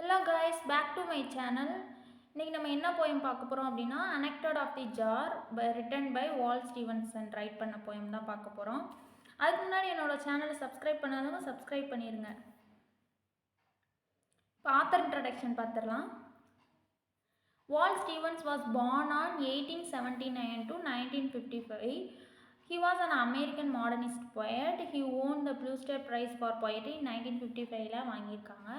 Hello guys, back to my channel. இன்னைக்கு நம்ம என்ன போயம் பார்க்க போகிறோம் அப்படின்னா anecdote of the jar written by Wallace Stevenson write பண்ண போயம் தான் பார்க்க போகிறோம். அதுக்கு முன்னாடி என்னோட சேனலை சப்ஸ்கிரைப் பண்ணாதவங்க சப்ஸ்கிரைப் பண்ணிடுங்க. இப்போ ஆத்தர் இன்ட்ரடக்ஷன் பார்த்துடலாம். வால் Stevens was born on 1879 to 1955. He was an American modernist poet. He won the Pulitzer Prize for Poetry 1955 வாங்கியிருக்காங்க.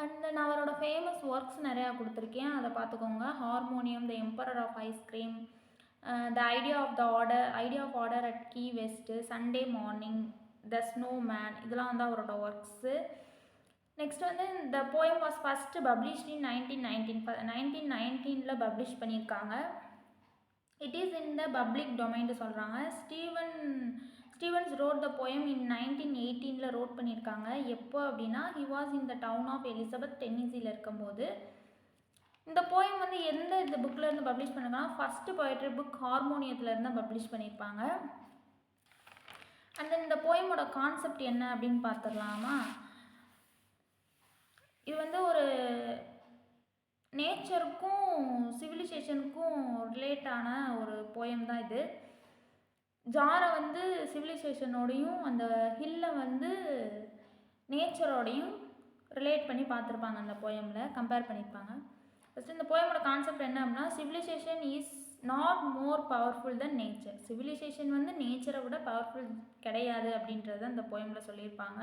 அண்ட் தென் அவரோட ஃபேமஸ் ஒர்க்ஸ் நிறையா கொடுத்துருக்கேன், அதை பார்த்துக்கோங்க. Harmonium, the emperor of ice cream, the idea of order at Key West, Sunday morning, the snow man, இதெல்லாம் வந்து அவரோட works. Next வந்து இந்த poem was first published in 1919 publish பண்ணியிருக்காங்க. It is in the public டொமைன்னு சொல்கிறாங்க. Stevens wrote the poem in 1918 wrote பண்ணியிருக்காங்க. எப்போ அப்படின்னா he was in the town of Elizabeth, டென்னிசியில் இருக்கும்போது. இந்த போயம் வந்து இந்த புக்கில் இருந்து பப்ளிஷ் பண்ணிருக்காங்க, ஃபஸ்ட்டு போய்ட்ரி புக் ஹார்மோனியத்துலேருந்து தான் பப்ளிஷ் பண்ணியிருப்பாங்க. அண்ட் தென் இந்த போயமோட கான்செப்ட் என்ன அப்படின்னு பார்த்துடலாமா. இது வந்து ஒரு நேச்சருக்கும் சிவிலைசேஷனுக்கும் ரிலேட்டான ஒரு போயம் தான் இது. ஜாரை வந்து சிவிலைசேஷனோடையும் அந்த ஹில்லை வந்து நேச்சரோடையும் ரிலேட் பண்ணி பார்த்துருப்பாங்க, அந்த போயமில் கம்பேர் பண்ணியிருப்பாங்க. ஃபஸ்ட்டு இந்த போயமோட கான்செப்ட் என்ன அப்படின்னா, civilization is not more powerful than nature. Civilization வந்து நேச்சரை விட பவர்ஃபுல் கிடையாது அப்படின்றத அந்த போயமில் சொல்லியிருப்பாங்க.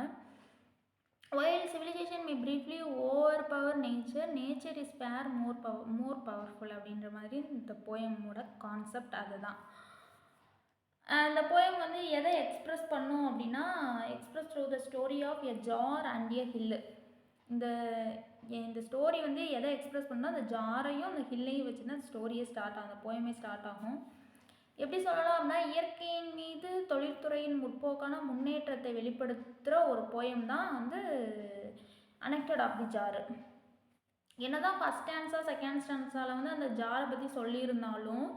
While civilization may briefly overpower nature, nature is far more powerful அப்படின்ற மாதிரி இந்த போயமோட கான்செப்ட் அதுதான். இந்த போயம் வந்து எதை எக்ஸ்ப்ரெஸ் பண்ணும் அப்படின்னா, express through the story of a jar and a hill. இந்த ஸ்டோரி வந்து எதை எக்ஸ்ப்ரெஸ் பண்ணால் அந்த ஜாரையும் அந்த ஹில்லையும் வச்சு தான் ஸ்டோரியே ஸ்டார்ட் ஆகும், அந்த போயமே ஸ்டார்ட் ஆகும். எப்படி சொல்லலாம் அப்படின்னா, இயற்கையின் மீது தொழில்துறையின் முற்போக்கான முன்னேற்றத்தை வெளிப்படுத்துகிற ஒரு போயம் தான் வந்து அனெக்டட் ஆஃப் தி ஜார். என்னதான் ஃபஸ்ட் ஸ்டான்ஸா செகண்ட் ஸ்டான்ஸால் வந்து அந்த ஜாரை பற்றி சொல்லியிருந்தாலும்,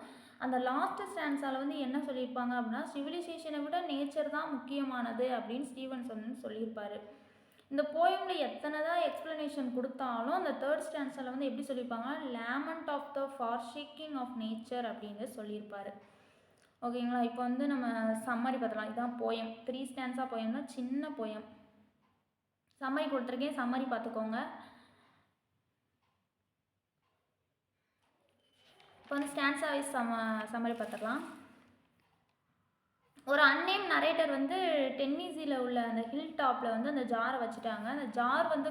அந்த லாஸ்ட் ஸ்டான்ஸால் வந்து என்ன சொல்லியிருப்பாங்க அப்படின்னா, சிவிலைசேஷனை விட நேச்சர் தான் முக்கியமானது அப்படின்னு ஸ்டீவன்சன் சொல்லியிருப்பார். இந்த போயமில் எத்தனை தான் எக்ஸ்ப்ளனேஷன் கொடுத்தாலும் அந்த தேர்ட் ஸ்டான்ஸால் வந்து எப்படி சொல்லியிருப்பாங்க, lament of the forsaking of nature அப்படின்னு சொல்லியிருப்பார். ஓகேங்களா. இப்போ வந்து நம்ம சம்மரி பார்த்துலாம். இதுதான் போயம், 3 ஸ்டான்ஸாக போயம் தான், சின்ன போயம். சம்மரி கொடுத்துருக்கேன், சம்மரி பார்த்துக்கோங்க. இப்போ வந்து ஸ்டான்ஸா வைஸ் சம்மரி பார்த்துக்கலாம். ஒரு அன்னேம் நரேட்டர் வந்து டென்னிசியில் உள்ள அந்த ஹில் டாப்பில் வந்து அந்த ஜாரை வச்சுட்டாங்க. அந்த ஜார் வந்து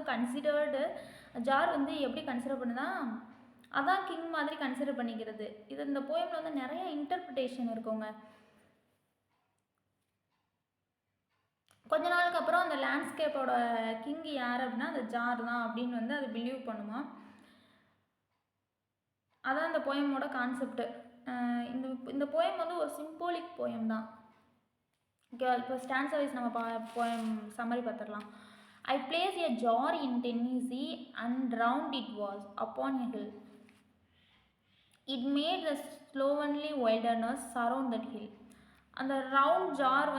ஜார் வந்து எப்படி கன்சிடர் பண்ணுதா, அதான் கிங் மாதிரி கன்சிடர் பண்ணிக்கிறது. இது இந்த போயமில் வந்து நிறைய இன்டர்பிரிட்டேஷன் இருக்குங்க. கொஞ்ச நாளுக்கு அப்புறம் அந்த லேண்ட்ஸ்கேப்போட கிங் யார் அப்படின்னா அந்த ஜார் தான் அப்படின்னு வந்து அது பிலீவ் பண்ணுமா. அதான் இந்த போயமோட கான்செப்ட். இந்த போயம் வந்து ஒரு சிம்போலிக் போயம் தான். ஓகே, இப்போ ஸ்டான்ஸா வைஸ் நம்ம போயம் சம்மரி பார்த்துடலாம். I place a jar in Tennessee and round it was upon a hill. It made the slovenly wilderness surround that hill. அந்த ரவுண்ட் ஜார்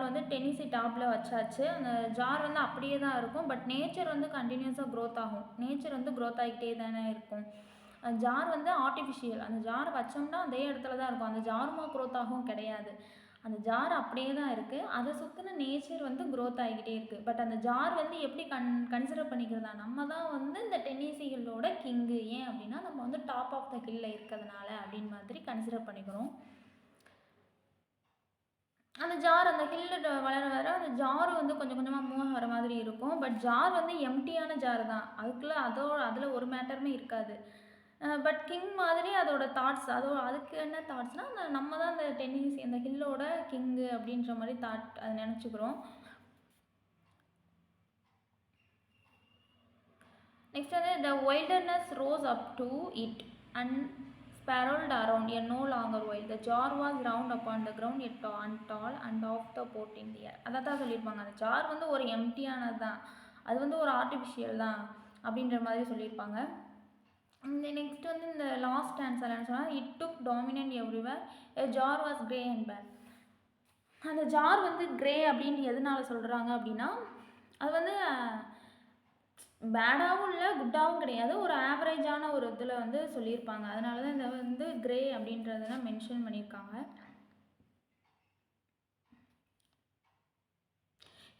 வந்து Tennessee டாப்பில் வச்சாச்சு. அந்த jar வந்து அப்படியே தான் இருக்கும், பட் நேச்சர் வந்து கண்டினியூஸாக க்ரோத் ஆகும். நேச்சர் வந்து க்ரோத் ஆகிட்டே தானே இருக்கும். அந்த ஜார் வந்து ஆர்டிஃபிஷியல். அந்த ஜார் வச்சோம்னா அதே இடத்துல தான் இருக்கும், அந்த ஜாருமா க்ரோத் ஆகும் கிடையாது. அந்த ஜார் அப்படியே தான் இருக்குது, அதை சுற்றின நேச்சர் வந்து க்ரோத் ஆகிக்கிட்டே இருக்குது. பட் அந்த ஜார் வந்து எப்படி கன்சிடர் பண்ணிக்கிறதா, நம்ம தான் வந்து இந்த டென்னிசி ஹில்லோட கிங்கு. ஏன் அப்படின்னா நம்ம வந்து டாப் ஆஃப் த ஹில்ல இருக்கிறதுனால அப்படின்னு மாதிரி கன்சிடர் பண்ணிக்கிறோம். அந்த ஜார் அந்த ஹில்லு வளர வர அந்த ஜார் வந்து கொஞ்சம் கொஞ்சமாக மூவ் ஆகிற மாதிரி இருக்கும். பட் ஜார் வந்து எம்டியான ஜார் தான், அதில் ஒரு மேட்டருமே இருக்காது. பட் கிங் மாதிரி அதோட தாட்ஸ், அதுக்கு என்ன தாட்ஸ்னால் நம்ம தான் அந்த டென்னிசி அந்த ஹில்லோட கிங்கு அப்படின்ற மாதிரி தாட் அதை நினச்சிக்கிறோம். நெக்ஸ்ட் வந்து the wilderness rose up to it and spiraled around a no longer wild. The jar was round upon the ground, yet tall and off the port in the air. அதை தான் சொல்லியிருப்பாங்க, அந்த jar வந்து ஒரு எம்டியானது தான், அது வந்து ஒரு ஆர்டிஃபிஷியல் தான் அப்படின்ற மாதிரி சொல்லியிருப்பாங்க. நெக்ஸ்ட் வந்து இந்த லாஸ்ட் ஆன்சர் என்ன சொன்னால், it took dominant everywhere, a jar was grey and bad. அந்த ஜார் வந்து கிரே அப்படின்ட்டு எதனால சொல்கிறாங்க அப்படின்னா, அது வந்து பேடாகவும் இல்லை குட்டாகவும் கிடையாது, ஒரு ஆவரேஜான ஒரு இதில் வந்து சொல்லியிருப்பாங்க. அதனால தான் இதை வந்து கிரே அப்படின்றத மென்ஷன் பண்ணியிருக்காங்க.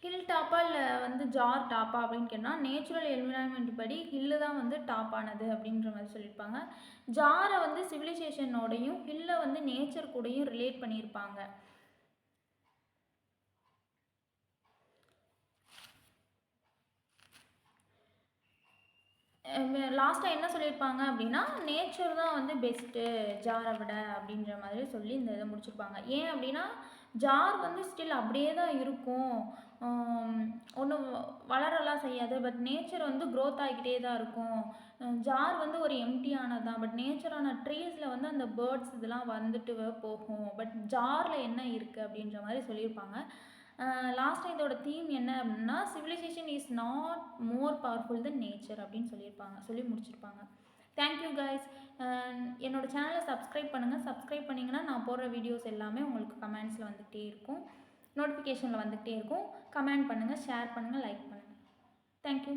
ஹில் டாப்பா இல்லை வந்து ஜார் டாப்பா அப்படின்னு கேட்டால் நேச்சுரல் என்விரான்மெண்ட் படி ஹில்லு தான் வந்து டாப்பானது அப்படின்ற மாதிரி சொல்லியிருப்பாங்க. ஜாரை வந்து சிவிலைசேஷனோடையும் ஹில்லை வந்து நேச்சர் கூடயும் ரிலேட் பண்ணியிருப்பாங்க. லாஸ்ட்டாக என்ன சொல்லியிருப்பாங்க அப்படின்னா நேச்சர் தான் வந்து பெஸ்ட்டு ஜாரை விட அப்படின்ற மாதிரி சொல்லி இந்த இதை முடிச்சிருப்பாங்க. ஏன் அப்படின்னா ஜார் வந்து ஸ்டில் அப்படியே தான் இருக்கும், ஒன்றும் வளரலாம் செய்யாது. பட் நேச்சர் வந்து க்ரோத் ஆகிக்கிட்டே தான் இருக்கும். ஜார் வந்து ஒரு எம்டியானது தான், பட் நேச்சரான ட்ரீஸில் வந்து அந்த பேர்ட்ஸ் இதெல்லாம் வந்துட்டு போகும். பட் ஜாரில் என்ன இருக்குது அப்படின்ற மாதிரி சொல்லியிருப்பாங்க. லாஸ்ட்டாக இதோட தீம் என்ன அப்படின்னா civilization is not more powerful than nature அப்படின்னு சொல்லி முடிச்சிருப்பாங்க. Thank you guys. என்னோடய சேனலை சப்ஸ்கிரைப் பண்ணுங்கள். சப்ஸ்கிரைப் பண்ணிங்கன்னா நான் போடுற வீடியோஸ் எல்லாமே உங்களுக்கு கமெண்ட்ஸில் வந்துகிட்டே இருக்கும், நோட்டிஃபிகேஷனில் வந்துகிட்டே இருக்கும். கமெண்ட் பண்ணுங்கள், ஷேர் பண்ணுங்கள், லைக் பண்ணுங்கள். தேங்க்யூ.